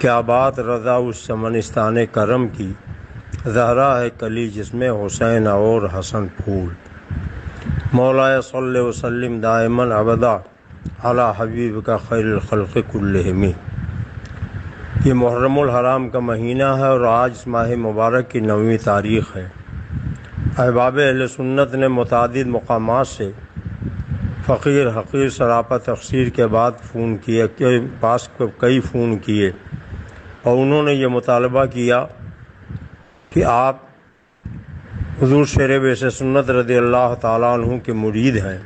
کیا بات رضا اس چمنستان کرم کی، زہرا ہے کلی جس میں حسین اور حسن پھول۔ مولا صلی وسلم دائماً ابدا علی حبیب کا خیر الخلق کلہم۔ یہ محرم الحرام کا مہینہ ہے اور آج اس ماہ مبارک کی 9ویں تاریخ ہے۔ احباب اہل سنت نے متعدد مقامات سے فقیر حقیر سراپا تقصیر کے بعد فون کیے، کئی فون کیے اور انہوں نے یہ مطالبہ کیا کہ آپ حضور شیر بیس سنت رضی اللہ تعالیٰ عنہ کے مرید ہیں،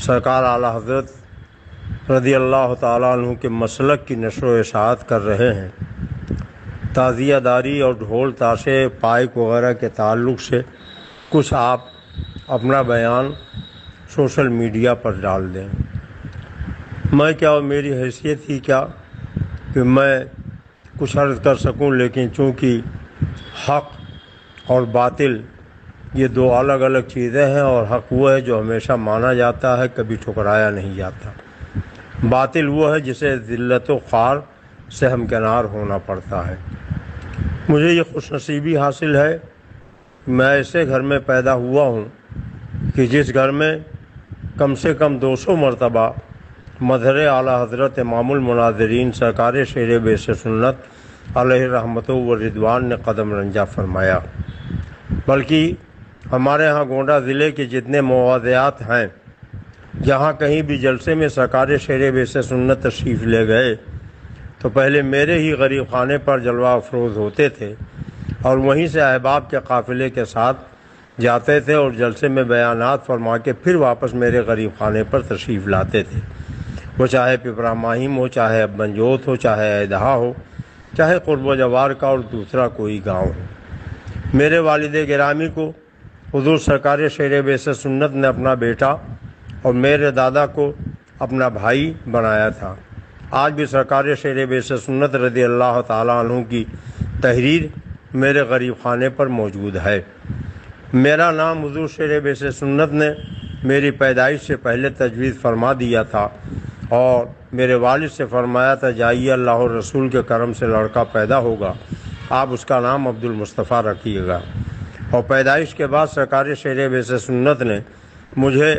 سرکار اعلیٰ حضرت رضی اللہ تعالیٰ عنہ کے مسلک کی نشر و اشاعت کر رہے ہیں۔ تعزیہ داری اور ڈھول تاشے پائک وغیرہ کے تعلق سے کچھ آپ اپنا بیان سوشل میڈیا پر ڈال دیں۔ میں کیا اور میری حیثیت ہی کیا کہ میں کچھ عرض کر سکوں، لیکن چونکہ حق اور باطل یہ دو الگ الگ چیزیں ہیں، اور حق وہ ہے جو ہمیشہ مانا جاتا ہے، کبھی ٹھکرایا نہیں جاتا۔ باطل وہ ہے جسے ذلت و خوار سے ہمکنار ہونا پڑتا ہے۔ مجھے یہ خوش نصیبی حاصل ہے، میں ایسے گھر میں پیدا ہوا ہوں کہ جس گھر میں کم سے کم 200 مرتبہ مظہر اعلیٰ حضرت امام المناظرین سرکار شیر بیس سنت علیہ رحمت و رضوان نے قدم رنجہ فرمایا۔ بلکہ ہمارے ہاں گونڈہ ضلع کے جتنے مواضعات ہیں، جہاں کہیں بھی جلسے میں سرکار شیر بیس سنت تشریف لے گئے تو پہلے میرے ہی غریب خانے پر جلوہ افروز ہوتے تھے، اور وہیں سے احباب کے قافلے کے ساتھ جاتے تھے اور جلسے میں بیانات فرما کے پھر واپس میرے غریب خانے پر تشریف لاتے تھے۔ وہ چاہے پپرا ماہیم ہو، چاہے ابن جوت ہو، چاہے ایدہا ہو، چاہے قرب و جوار کا اور دوسرا کوئی گاؤں ہو۔ میرے والد گرامی کو حضور سرکار شیر بیس سنت نے اپنا بیٹا اور میرے دادا کو اپنا بھائی بنایا تھا۔ آج بھی سرکار شیر بیس سنت رضی اللہ تعالیٰ عنہ کی تحریر میرے غریب خانے پر موجود ہے۔ میرا نام حضور شیر بیس سنت نے میری پیدائش سے پہلے تجویز فرما دیا تھا، اور میرے والد سے فرمایا تھا جائیے اللہ اور رسول کے کرم سے لڑکا پیدا ہوگا، آپ اس کا نام عبد المصطفیٰ رکھیے گا۔ اور پیدائش کے بعد سرکار شیر بیس سنت نے مجھے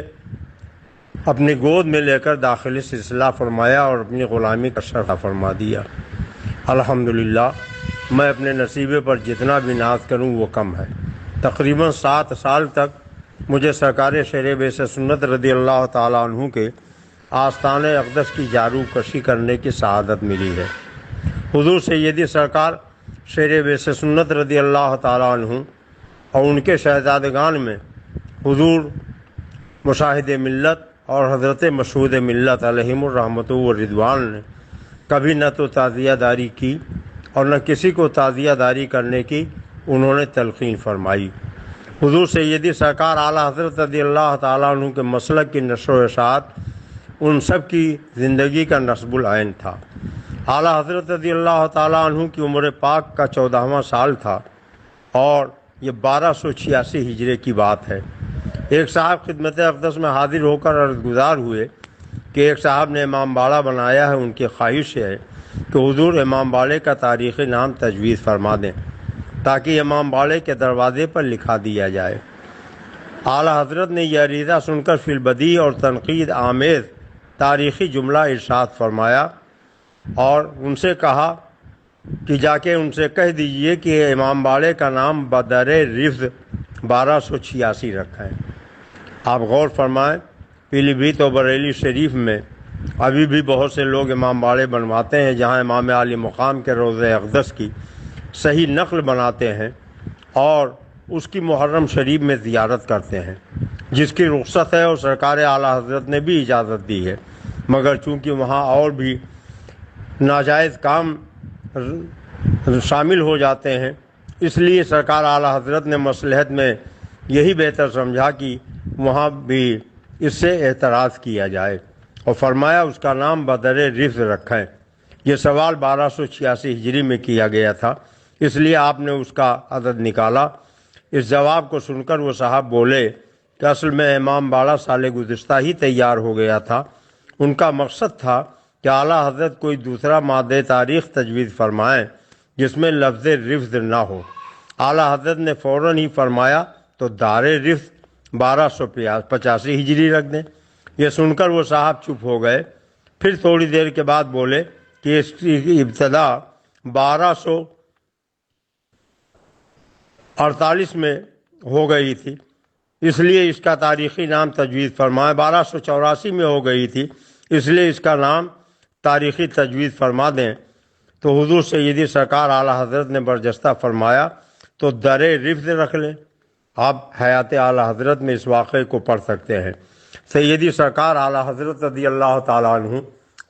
اپنی گود میں لے کر داخلی سلسلہ فرمایا اور اپنی غلامی کا شرح فرما دیا۔ الحمدللہ میں اپنے نصیبے پر جتنا بھی ناز کروں وہ کم ہے۔ تقریباً 7 سال تک مجھے سرکار شیر بیس سنت رضی اللہ تعالیٰ عنہ کے آستان اقدس کی جارو کشی کرنے کی سعادت ملی ہے۔ حضور سیدی سرکار شیر بیس سنت رضی اللہ تعالیٰ عنہ اور ان کے شہزادگان میں حضور مشاہد ملت اور حضرت مشہود ملت علیہم الرحمت و رضوان نے کبھی نہ تو تعزیہ داری کی اور نہ کسی کو تعزیہ داری کرنے کی انہوں نے تلقین فرمائی۔ حضور سیدی سرکار اعلیٰ حضرت رضی اللہ تعالیٰ عنہ کے مسلک کی نشر و اشاعت ان سب کی زندگی کا نصب العین تھا۔ اعلیٰ حضرت رضی اللہ تعالیٰ عنہ کی عمر پاک کا 14واں سال تھا، اور یہ 1286 ہجری کی بات ہے۔ ایک صاحب خدمت اقدس میں حاضر ہو کر عرض گزار ہوئے کہ ایک صاحب نے امام باڑہ بنایا ہے، ان کی خواہش ہے کہ حضور امام باڑے کا تاریخی نام تجویز فرما دیں تاکہ امام باڑے کے دروازے پر لکھا دیا جائے۔ اعلیٰ حضرت نے یہ عریضہ سن کر فی البدیہہ اور تنقید آمیز تاریخی جملہ ارشاد فرمایا اور ان سے کہا کہ جا کے ان سے کہہ دیجئے کہ امام باڑے کا نام بدر رفض 1286 رکھیں۔ آپ غور فرمائیں، پیلی بھیت اور بریلی شریف میں ابھی بھی بہت سے لوگ امام باڑے بنواتے ہیں، جہاں امام عالی مقام کے روضہ اقدس کی صحیح نقل بناتے ہیں اور اس کی محرم شریف میں زیارت کرتے ہیں، جس کی رخصت ہے اور سرکار اعلیٰ حضرت نے بھی اجازت دی ہے، مگر چونکہ وہاں اور بھی ناجائز کام شامل ہو جاتے ہیں، اس لیے سرکار اعلیٰ حضرت نے مصلحت میں یہی بہتر سمجھا کہ وہاں بھی اس سے اعتراض کیا جائے، اور فرمایا اس کا نام بدر رفض رکھیں۔ یہ سوال 1286 ہجری میں کیا گیا تھا، اس لیے آپ نے اس کا عدد نکالا۔ اس جواب کو سن کر وہ صاحب بولے کہ اصل میں امام باڑہ سال گزشتہ ہی تیار ہو گیا تھا، ان کا مقصد تھا کہ اعلیٰ حضرت کوئی دوسرا مادہ تاریخ تجویز فرمائیں جس میں لفظ رفض نہ ہو۔ اعلیٰ حضرت نے فوراً ہی فرمایا تو دار رفض 1285 ہجری رکھ دیں۔ یہ سن کر وہ صاحب چپ ہو گئے، پھر تھوڑی دیر کے بعد بولے کہ اس کی ابتدا 1248 میں ہو گئی تھی، اس لیے اس کا تاریخی نام تجویز فرمائیں۔ 1284 میں ہو گئی تھی، اس لیے اس کا نام تاریخی تجویز فرما دیں۔ تو حضور سیدی سرکار اعلیٰ حضرت نے برجستہ فرمایا تو در رفض رکھ لیں۔ آپ حیات اعلیٰ حضرت میں اس واقعے کو پڑھ سکتے ہیں۔ سیدی سرکار اعلیٰ حضرت رضی اللہ تعالیٰ عنہ،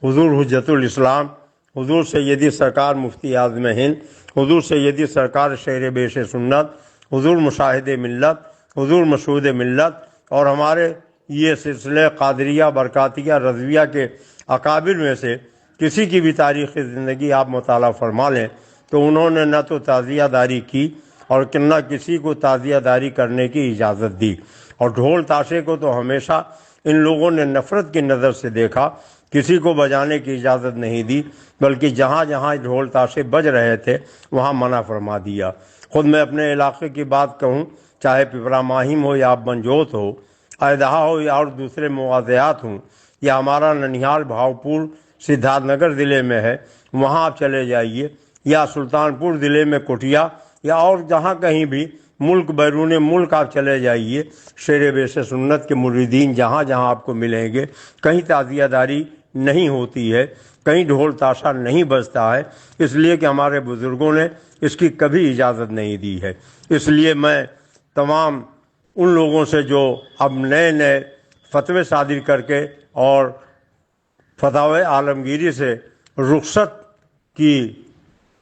حضور حجت الاسلام، حضور سیدی سرکار مفتی اعظم ہند، حضور سیدی سرکار شہر بیش سنت، حضور مشاہد ملت، حضور مشہود ملت، اور ہمارے یہ سلسلے قادریہ برکاتیہ رضویہ کے اکابر میں سے کسی کی بھی تاریخی زندگی آپ مطالعہ فرما لیں تو انہوں نے نہ تو تعزیہ داری کی اور نہ کسی کو تعزیہ داری کرنے کی اجازت دی، اور ڈھول تاشے کو تو ہمیشہ ان لوگوں نے نفرت کی نظر سے دیکھا، کسی کو بجانے کی اجازت نہیں دی، بلکہ جہاں جہاں ڈھول تاشے بج رہے تھے وہاں منع فرما دیا۔ خود میں اپنے علاقے کی بات کہوں، چاہے پپرا ماہم ہو یا بنجوت ہو، ایدہا ہو یا اور دوسرے مواضعات ہوں، یا ہمارا ننیہال بھاؤپور سدھارتھ نگر ضلع میں ہے، وہاں آپ چلے جائیے، یا سلطان پور ضلع میں کوٹیا، یا اور جہاں کہیں بھی ملک بیرون ملک آپ چلے جائیے، شیر بیش سنت کے مریدین جہاں جہاں آپ کو ملیں گے، کہیں تعزیہ داری نہیں ہوتی ہے، کہیں ڈھول تاشا نہیں بجتا ہے، اس لیے کہ ہمارے بزرگوں نے اس کی کبھی اجازت نہیں دی ہے۔ اس لیے میں تمام ان لوگوں سے جو اب نئے نئے فتوے صادر کر کے اور فتاوی عالمگیری سے رخصت کی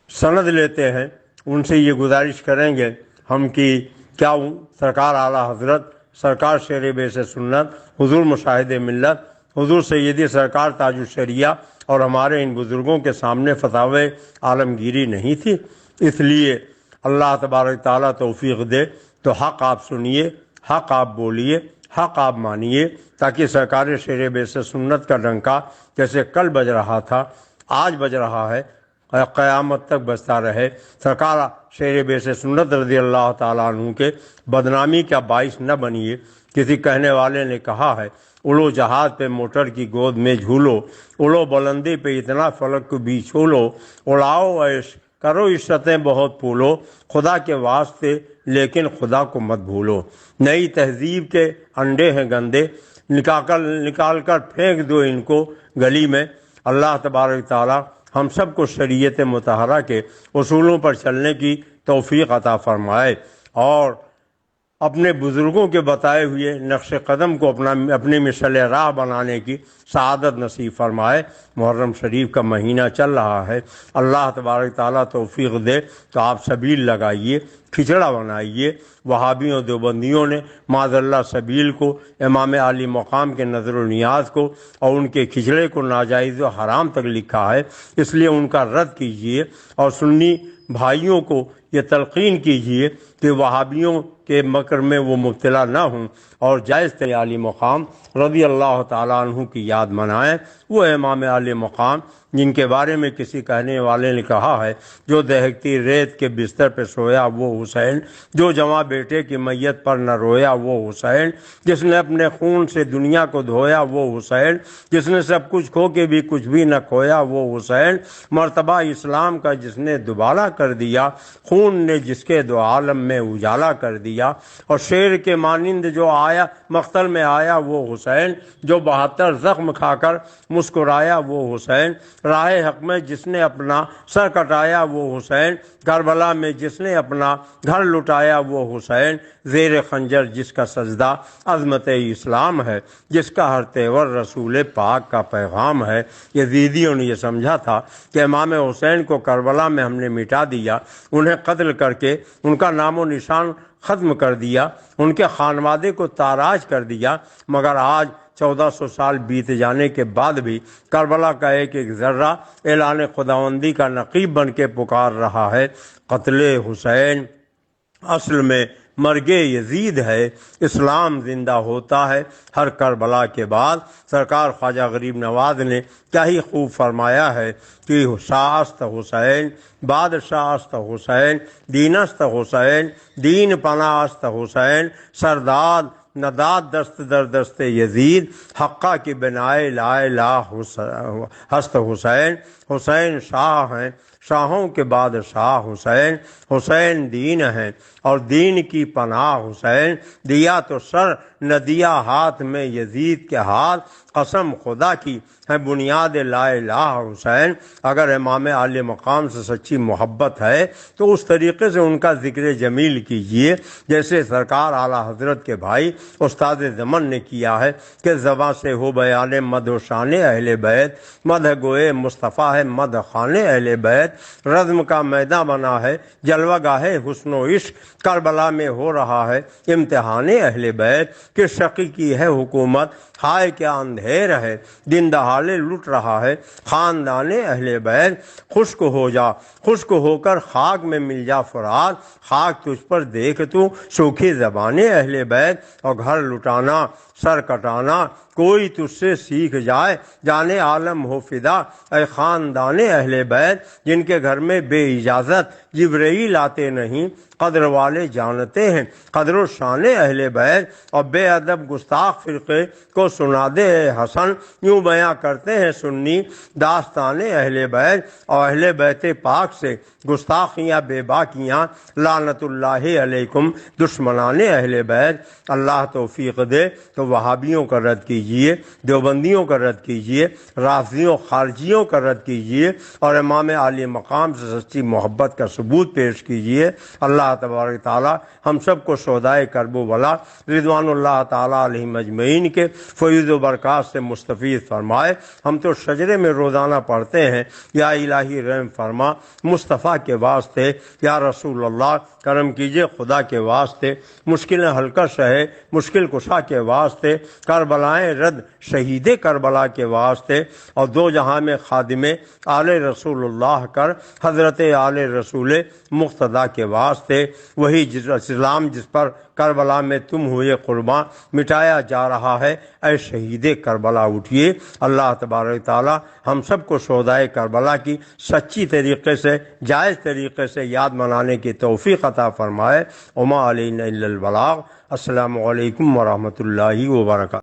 سند لیتے ہیں، ان سے یہ گزارش کریں گے ہم کہ کیا سرکار اعلیٰ حضرت، سرکار شیر بیش سنت، حضور مشاہد ملت، حضور سیدی سرکار تاج الشریعہ اور ہمارے ان بزرگوں کے سامنے فتاوی عالمگیری نہیں تھی؟ اس لیے اللہ تبارک تعالیٰ توفیق دے تو حق آپ سنیے، حق آپ بولیے، حق آپ مانیے، تاکہ سرکار شیر بیش سنت کا ڈنکا جیسے کل بج رہا تھا آج بج رہا ہے اور قیامت تک بجتا رہے۔ سرکار شیر بیش سنت رضی اللہ تعالیٰ عنہ کے بدنامی کا باعث نہ بنیے۔ کسی کہنے والے نے کہا ہے، اڑو جہاز پہ موٹر کی گود میں جھولو، اڑو بلندی پہ اتنا فلک کو بھی چھولو، اڑاؤ عیش کرو عشرتیں بہت پھولو، خدا کے واسطے لیکن خدا کو مت بھولو۔ نئی تہذیب کے انڈے ہیں گندے، نکال کر پھینک دو ان کو گلی میں۔ اللہ تبارک تعالیٰ ہم سب کو شریعت مطہرہ کے اصولوں پر چلنے کی توفیق عطا فرمائے اور اپنے بزرگوں کے بتائے ہوئے نقش قدم کو اپنی مشعل راہ بنانے کی سعادت نصیب فرمائے۔ محرم شریف کا مہینہ چل رہا ہے، اللہ تبارک تعالیٰ توفیق دے تو آپ سبیل لگائیے، کھچڑا بنائیے۔ وہابیوں دیوبندیوں نے معاذ اللہ سبیل کو، امام عالی مقام کے نظر و نیاز کو اور ان کے کھچڑے کو ناجائز و حرام تک لکھا ہے، اس لیے ان کا رد کیجیے اور سنی بھائیوں کو یہ تلقین کیجیے کہ وہابیوں کے مکر میں وہ مبتلا نہ ہوں اور جائز عالی مقام رضی اللہ تعالیٰ عنہ کی یاد منائیں۔ وہ امام عالی مقام جن کے بارے میں کسی کہنے والے نے کہا ہے، جو دہکتی ریت کے بستر پہ سویا وہ حسین، جو جواں بیٹے کی میت پر نہ رویا وہ حسین، جس نے اپنے خون سے دنیا کو دھویا وہ حسین، جس نے سب کچھ کھو کے بھی کچھ بھی نہ کھویا وہ حسین، مرتبہ اسلام کا جس نے دوبالا کر دیا، خون نے جس کے دو عالم میں اجالا کر دیا، اور شیر کے مانند جو آیا مقتل میں آیا وہ حسین، جو 72 زخم کھا کر مسکرایا وہ حسین، راہ حق میں جس نے اپنا سر کٹایا وہ حسین، کربلا میں جس نے اپنا گھر لٹایا وہ حسین، زیر خنجر جس کا سجدہ عظمت اسلام ہے، جس کا ہر تیور رسول پاک کا پیغام ہے۔ یزیدیوں نے یہ سمجھا تھا کہ امام حسین کو کربلا میں ہم نے مٹا دیا، انہیں قتل کر کے ان کا نام و نشان ختم کر دیا، ان کے خانوادے کو تاراج کر دیا، مگر آج 1400 سال بیت جانے کے بعد بھی کربلا کا ایک ایک ذرہ اعلان خداوندی کا نقیب بن کے پکار رہا ہے۔ قتل حسین اصل میں مرگ یزید ہے، اسلام زندہ ہوتا ہے۔ ہر کربلا کے بعد سرکار خواجہ غریب نواز نے کیا ہی خوب فرمایا ہے کہ شاہ است حسین، بادشاہ است حسین، دین است حسین، دین پناہ است حسین، سرداد نداد دست در دست یزید، حقہ کی بنائے لا الہ ہست حسین۔ حسین شاہ ہیں، شاہوں کے بادشاہ حسین، حسین دین ہیں اور دین کی پناہ حسین، دیا تو سر نہ دیا ہاتھ میں یزید کے ہاتھ، قسم خدا کی ہے بنیاد لا الہ حسین۔ اگر امام عالی مقام سے سچی محبت ہے تو اس طریقے سے ان کا ذکر جمیل کیجئے جیسے سرکار اعلیٰ حضرت کے بھائی استاد زمن نے کیا ہے کہ زباں سے ہو بیان مدح و شان اہل بیت، مدح گوئے مصطفیٰ ہے مدح خان اہل بیت، رزم کا میداں بنا ہے جلوہ گاہ حسن و عشق، کربلا میں ہو رہا ہے امتحان اہل بیت، کہ شقی کی ہے حکومت ہائے کیا اندھیر ہے، دن دہالے لٹ رہا ہے خاندان اہل بیت، خشک ہو جا، خشک ہو کر خاک میں مل جا فرات، خاک تجھ پر دیکھ تو سوکھی زبان اہل بیت، اور گھر لٹانا سر کٹانا کوئی تجھ سے سیکھ جائے، جانے عالم ہو فدا اے خاندان اہل بیت، جن کے گھر میں بے اجازت جبرائیل آتے نہیں، قدر والے جانتے ہیں قدر و شان اہل بیت، اور بے ادب گستاخ فرقے کو سنا دے اے حسن، یوں بیاں کرتے ہیں سنی داستان اہل بیت، اور اہل بیت پاک سے گستاخیاں بے باکیاں لعنت اللہ علیکم دشمنان اہل بیت۔ اللہ توفیق دے تو وہابیوں کا رد کیجئے، دیوبندیوں کا رد کیجئے، رافضیوں خارجیوں کا رد کیجئے، اور امام عالی مقام سے سچی محبت کا ثبوت پیش کیجئے۔ اللہ تبارک تعالی ہم سب کو شہدائے کرب و بلا رضوان اللہ تعالی علیہم اجمعین کے فیض و برکات سے مستفید فرمائے۔ ہم تو شجرے میں روزانہ پڑھتے ہیں یا الہی رحم فرما مصطفیٰ کے واسطے، یا رسول اللہ کرم کیجئے خدا کے واسطے، مشکلیں حل کر شہے مشکل کشا کے واسطے، کربلائیں رد شہید کربلا کے واسطے، اور دو جہاں میں خادم آل رسول اللہ کر حضرت آل رسول مقتدیٰ کے واسطے، وہی اسلام جس پر کربلا میں تم ہوئے قرباں مٹایا جا رہا ہے، اے شہید کربلا اٹھیے۔ اللہ تبارک تعالی ہم سب کو شہدائے کربلا کی سچی طریقے سے جائز طریقے سے یاد منانے کی توفیق عطا فرمائے۔ وما علینا الا البلاغ۔ السلام علیکم ورحمۃ اللہ وبرکاتہ۔